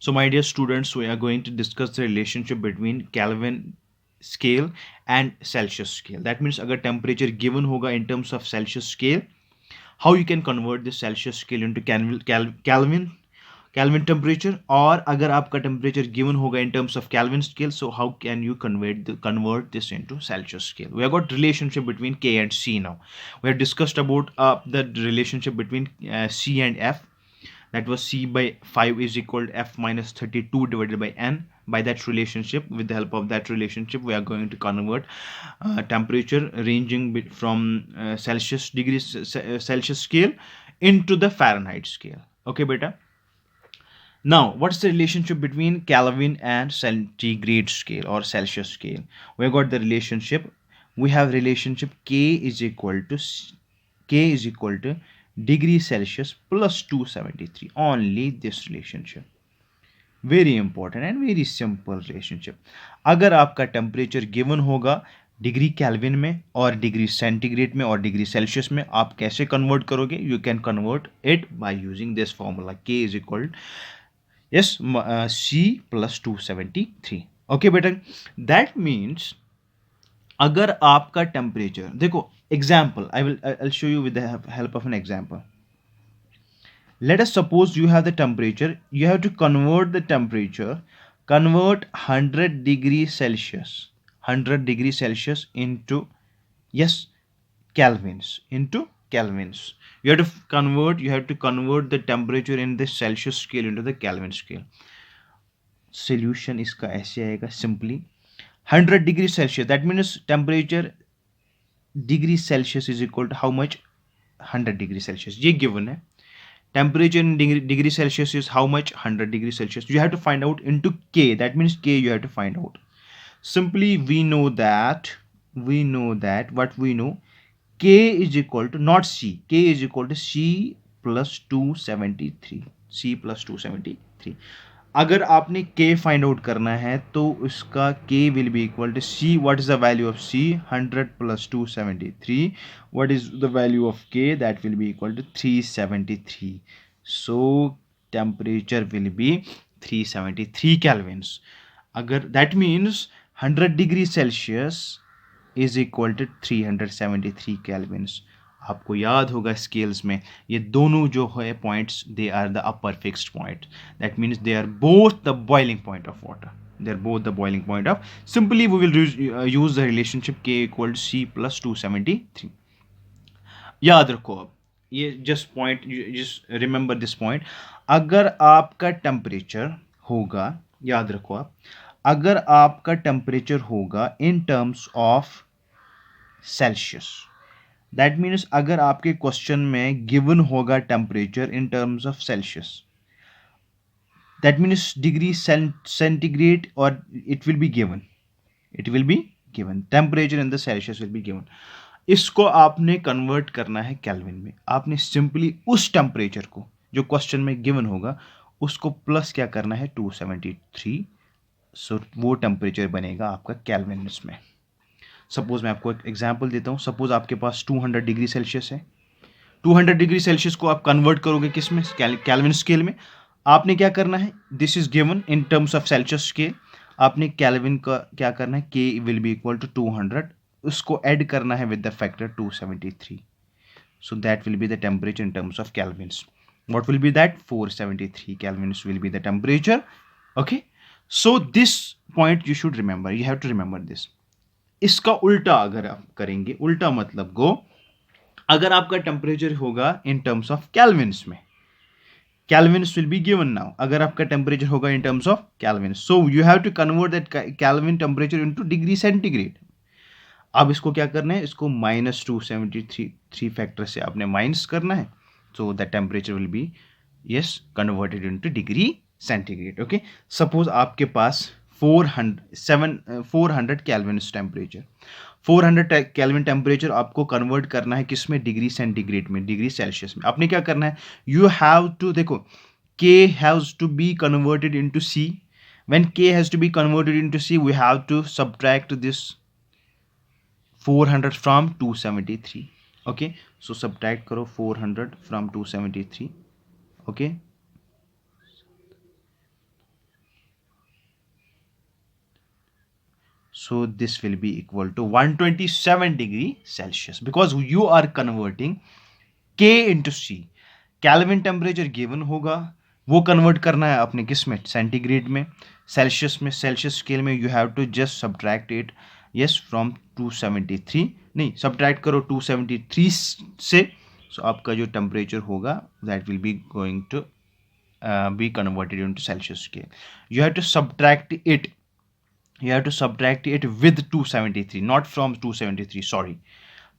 So, my dear students, we are going to discuss the relationship between Kelvin scale and Celsius scale. That means अगर temperature given होगा in terms of Celsius scale, how you can convert the Celsius scale into Kelvin temperature, और अगर आपका temperature given होगा in terms of Kelvin scale, so how can you convert this into Celsius scale? We have got relationship between K and C now. We have discussed about the relationship between C and F. That was C by 5 is equal to F minus 32 divided by N. By that relationship, with the help of that relationship, we are going to convert temperature ranging from Celsius scale into the Fahrenheit scale. Okay, beta. Now, what's the relationship between Kelvin and centigrade scale or Celsius scale? We got the relationship. We have relationship K is equal to degree Celsius plus 273. Only this relationship. Very important and very simple relationship. अगर आपका temperature given होगा degree kelvin में और degree centigrade में और degree Celsius में, आप कैसे कन्वर्ट करोगे? You can convert it by using this formula K is equal yes C plus 273. Okay बेटा, दैट मीन्स अगर आपका टेम्परेचर देखो, example I will show you with the help of an example. Let us suppose you have the temperature. You have to convert the temperature, convert 100 degrees Celsius into, yes, Kelvins, into Kelvins. You have to convert the temperature in the Celsius scale into the Kelvin scale. Solution इसका ऐसे आएगा simply 100 degree Celsius. That means temperature degree Celsius is equal to how much? 100 degree Celsius. ये given है. Temperature in degree Celsius is how much? 100 degrees Celsius. You have to find out into K. That means K you have to find out. Simply we know that what we know, K is equal to not C. K is equal to C plus 273. C plus 273. अगर आपने K find out करना है तो उसका K will be equal to C. What is the value of C? 100 plus 273. What is the value of K? That will be equal to 373. So temperature will be 373 kelvins. अगर that means 100 degree Celsius is equal to 373 kelvins. आपको याद होगा scales में ये दोनों जो है points, they are the upper fixed point. That means they are both the boiling point of water. They are both the boiling point of. Simply we will use the relationship K equal to C plus 273. याद रखो अब ये just point, just remember this point. अगर आपका temperature होगा, याद रखो आप, अगर आपका टेम्परेचर होगा in terms of Celsius, that means अगर आपके क्वेश्चन में गिवन होगा temperature in terms of Celsius, that means degree centigrade, और it will be given temperature in the Celsius will be given. इसको आपने कन्वर्ट करना है केल्विन में. आपने सिंपली उस टेम्परेचर को जो क्वेश्चन में गिवन होगा उसको प्लस क्या करना है? 273. सो वो टेम्परेचर बनेगा आपका केल्विन में. सपोज मैं आपको एक एग्जांपल देता हूँ. सपोज आपके पास 200 डिग्री सेल्सियस है. 200 डिग्री सेल्सियस को आप कन्वर्ट करोगे किस में? केल्विन स्केल में. आपने क्या करना है? This is given in terms of Celsius scale. आपने केल्विन का क्या करना है? के विल बी इक्वल टू 200. उसको ऐड करना है with the factor 273. So that will be the temperature in terms of Kelvins. what will be that? 473 kelvins will be the temperature. Okay, so this point you should remember. You have to remember this. इसका उल्टा अगर आप करेंगे, उल्टा मतलब गो, अगर आपका temperature होगा इन टर्म्स ऑफ केल्विन्स में, Kelvins will be given now. अगर आपका टेम्परेचर होगा in terms of Kelvins, so you have to convert that Kelvin temperature into degree centigrade. अब इसको क्या करना है? इसको -273 फैक्टर से आपने माइनस करना है. So the temperature will B yes converted into degree centigrade. Okay, suppose आपके पास 400 केल्विन टेम्परेचर. 400 केल्विन टेम्परेचर आपको कन्वर्ट करना है किस में? डिग्री सेंटीग्रेड में, डिग्री सेल्सियस में. आपने क्या करना है? यू हैव टू, देखो, K has to be converted into C. When K has to be converted into C, we have to subtract this 400 from 273. Okay, so subtract करो 400 from 273. Okay, So this will be equal to 127 degree Celsius because you are converting K into C. Kelvin temperature given होगा, वो convert करना है अपने किस में, centigrade में, Celsius में, सेल्सियस स्केल में you have to just subtract it yes from 273, नहीं सब्ट्रैक्ट करो 273 से, सो आपका जो टेम्परेचर होगा that will be going to be converted into Celsius scale. You have to subtract it, you have to subtract it with 273, not from 273, sorry,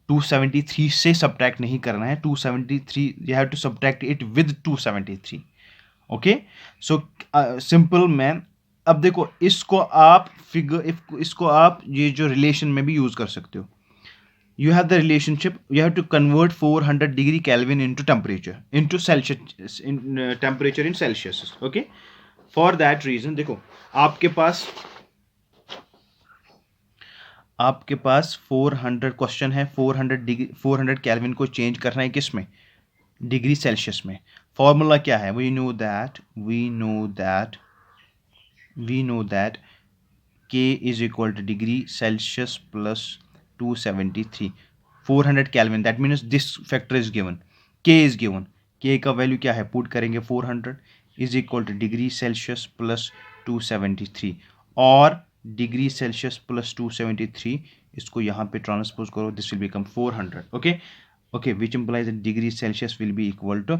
273 से subtract नहीं करना है, 273 you have to subtract it with 273. Okay, so simple man. अब देखो इसको आप इसको आप ये जो रिलेशन में भी यूज कर सकते हो. You have the relationship, you have to convert 400 degree Kelvin into temperature, into Celsius, in temperature in Celsius. Okay, for that reason देखो आपके पास 400 क्वेश्चन है, 400 डिग्री 400 केल्विन को चेंज करना है किस में, डिग्री सेल्सियस में. फॉर्मूला क्या है, we know that K is equal to degree Celsius plus 273, 400 kelvin, that means this factor is given, K is given. K का वैल्यू क्या है, पुट करेंगे 400 is equal to degree Celsius plus 273 और degree Celsius plus 273, इसको यहाँ पे transpose करो, this will become 400. Okay, which implies that degree Celsius will be equal to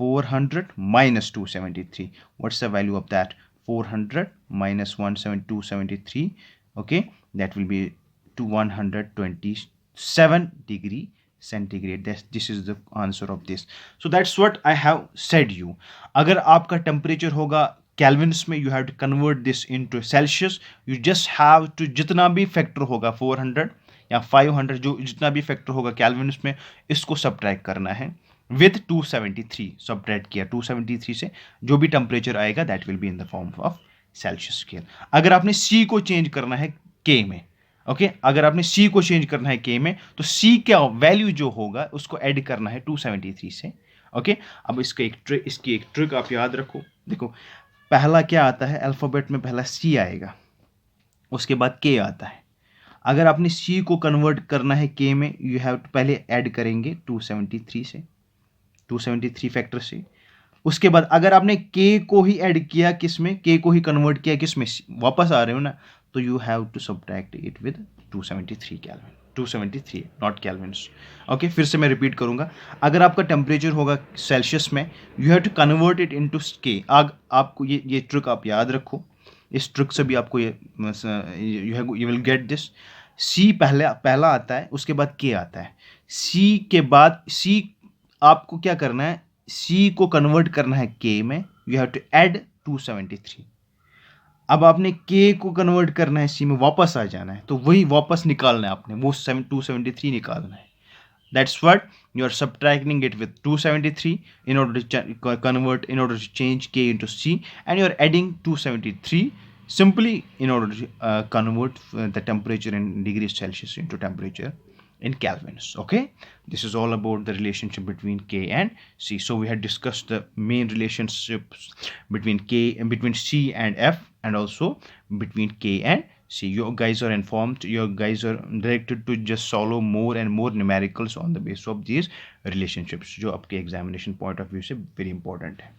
400 minus 273. What's the value of that? 400 minus 273. Okay, that will be to 127 degree centigrade. This is the answer of this. So that's what I have said you. अगर आपका temperature होगा kelvins में, you have to convert this into Celsius. You just have to, जितना भी factor होगा 400 या 500, जो जितना भी फैक्टर होगा केल्विन्स में, इसको सब्ट्रैक्ट करना है विद 273. सब्ट्रैक्ट किया 273 से, जो भी टेम्परेचर आएगा that will be in the form of Celsius scale. अगर आपने सी को चेंज करना है के में, ओके, अगर आपने सी को चेंज करना है के में, तो सी का वैल्यू जो होगा उसको ऐड करना है 273 से. ओके, अब इसकी एक ट्रिक आप याद रखो. देखो पहला क्या आता है, अल्फ़ाबेट में पहला सी आएगा, उसके बाद के आता है. अगर आपने सी को कन्वर्ट करना है के में, यू हैव टू पहले ऐड करेंगे 273 से, 273 फैक्टर से. उसके बाद अगर आपने के को ही ऐड किया किस में, के को ही कन्वर्ट किया किस में, वापस आ रहे हो ना, तो you have to subtract it with 273 kelvin, 273 not kelvins. Okay, फिर से मैं रिपीट करूंगा. अगर आपका टेम्परेचर होगा सेल्सियस में, you have to convert it into K. आपको ये ट्रिक आप याद रखो, इस ट्रिक से भी आपको यू विल गेट दिस. सी पहला आता है, उसके बाद के आता है. सी के बाद सी आपको क्या करना है, सी को कन्वर्ट करना है के में, यू हैव टू ऐड 273. अब आपने के को कन्वर्ट करना है सी में, वापस आ जाना है, तो वही वापस निकालना है आपने, वो 273 निकालना है. That's what you are subtracting it with 273 in order to convert, in order to change K into C, and you are adding 273 simply in order to convert the temperature in degrees Celsius into temperature in kelvins. Okay, this is all about the relationship between K and C. So we had discussed the main relationships between C and F, and also between K and C. You guys are informed, you guys are directed to just solve more and more numericals on the basis of these relationships, जो आपके examination point of view से very important है.